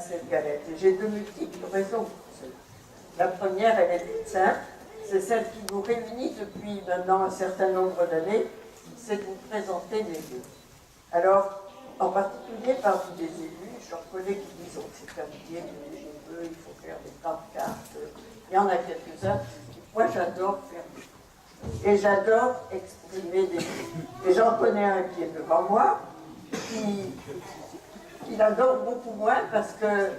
cette galette. Et j'ai de multiples raisons pour cela. La première, elle est toute simple, c'est celle qui nous réunit depuis maintenant un certain nombre d'années, c'est de vous présenter les vœux. Alors, en particulier parmi des élus, je reconnais qu'ils disent que c'est familier, les vœux, il faut faire des grandes cartes, il y en a quelques-uns. Moi, j'adore faire des vœux. Et j'adore exprimer des vœux. Et j'en connais un qui est devant moi, qui l'adore beaucoup moins parce que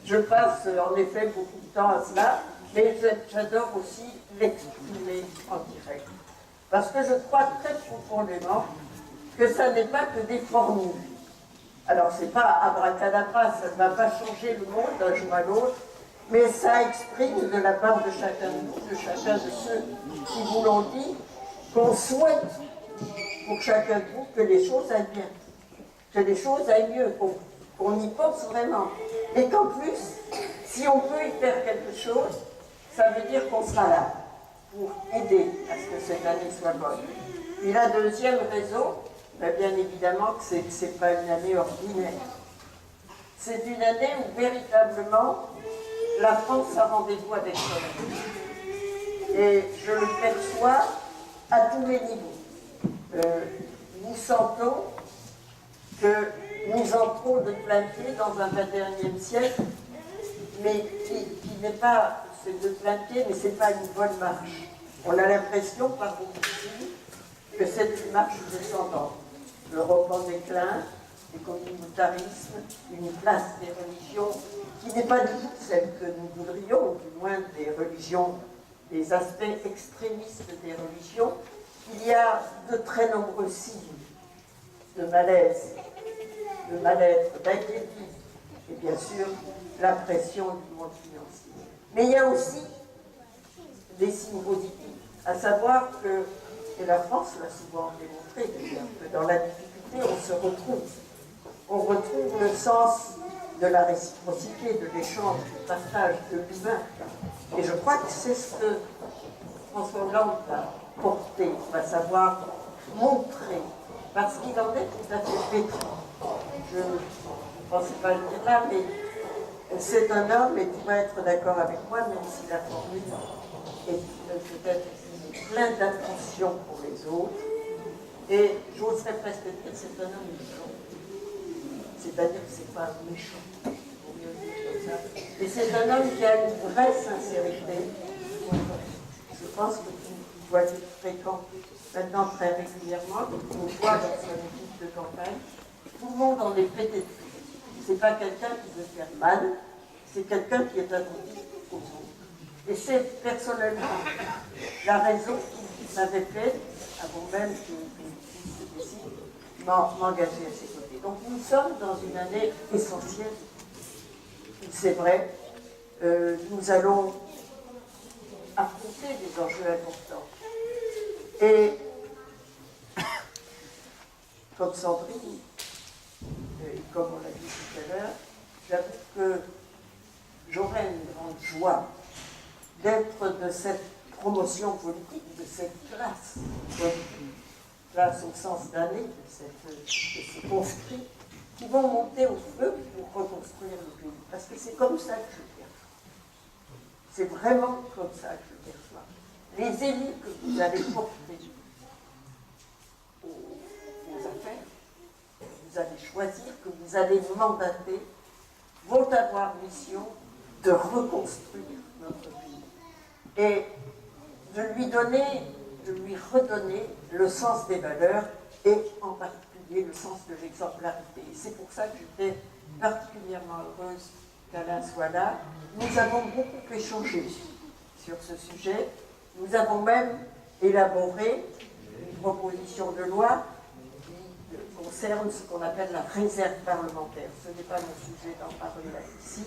je passe en effet beaucoup de temps à cela, mais j'adore aussi l'exprimer en direct. Parce que je crois très profondément que ça n'est pas que des formules. Alors c'est pas abracadabra, ça ne va pas changer le monde d'un jour à l'autre, mais ça exprime de la part de chacun de nous, de chacun de ceux qui vous l'ont dit, qu'on souhaite pour chacun de vous que les choses aillent bien, que les choses aillent mieux, qu'on y pense vraiment. Et qu'en plus, si on peut y faire quelque chose, ça veut dire qu'on sera là pour aider à ce que cette année soit bonne. Et la deuxième raison, bien évidemment que ce n'est pas une année ordinaire. C'est une année où véritablement la France a rendez-vous avec elle. Et je le perçois à tous les niveaux. Nous sentons que nous entrons de plein pied dans un 21e siècle, mais qui n'est pas, c'est de plein pied, mais ce n'est pas une bonne marche. On a l'impression, par beaucoup ici, que c'est une marche descendante. L'Europe en déclin, les communautarismes, une place des religions qui n'est pas du tout celle que nous voudrions, ou du moins des religions, des aspects extrémistes des religions. Il y a de très nombreux signes de malaise, de mal-être, d'inquiétude, et bien sûr la pression du monde financier. Mais il y a aussi des signes positifs, à savoir que, et la France l'a souvent démontré d'ailleurs, que dans la difficulté on se retrouve. On retrouve le sens de la réciprocité, de l'échange, du partage, de l'humain. Et je crois que c'est ce que François Hollande va porter, va savoir montrer, parce qu'il en est tout à fait pétri. Je ne pensais pas le dire là, mais c'est un homme, et tu vas être d'accord avec moi, même si la formule est peut-être plein d'attention pour les autres, et j'oserais presque dire que c'est un homme méchant. C'est-à-dire que ce n'est pas un méchant, pour mieux le dire comme ça. Et c'est un homme qui a une vraie sincérité. Je pense que tu dois être fréquent maintenant très régulièrement, donc on voit dans son équipe de campagne, tout le monde en est pété de tout. Ce n'est pas quelqu'un qui veut faire mal, c'est quelqu'un qui est attentif aux autres. Et c'est personnellement la raison qui m'avait fait, avant même que je décide, m'engager à ses côtés. Donc nous sommes dans une année essentielle, c'est vrai. Nous allons affronter des enjeux importants. Et comme Sandrine, et comme on l'a dit tout à l'heure, j'avoue que j'aurais une grande joie d'être de cette promotion politique, de cette classe politique, classe au sens d'année, de ces conscrits, qui vont monter au feu pour reconstruire le pays. Parce que c'est comme ça que je le perçois. C'est vraiment comme ça que je le perçois. Les élus que vous allez porter aux affaires, que vous allez choisir, que vous allez mandater, vont avoir mission de reconstruire notre pays et de lui donner, de lui redonner le sens des valeurs et en particulier le sens de l'exemplarité. Et c'est pour ça que j'étais particulièrement heureuse qu'Alain soit là. Nous avons beaucoup échangé sur ce sujet. Nous avons même élaboré une proposition de loi qui concerne ce qu'on appelle la réserve parlementaire. Ce n'est pas mon sujet d'en parler là ici,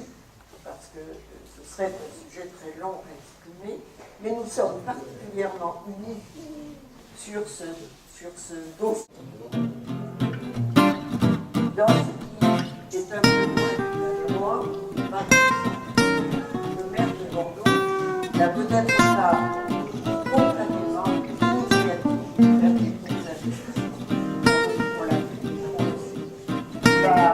parce que ce serait un sujet très long à exprimer, mais nous sommes particulièrement unis sur ce dossier. Dans ce qui est un peu moins le maire de Bordeaux n'a peut-être pas complètement l'initiative de faire des investissements. Voilà.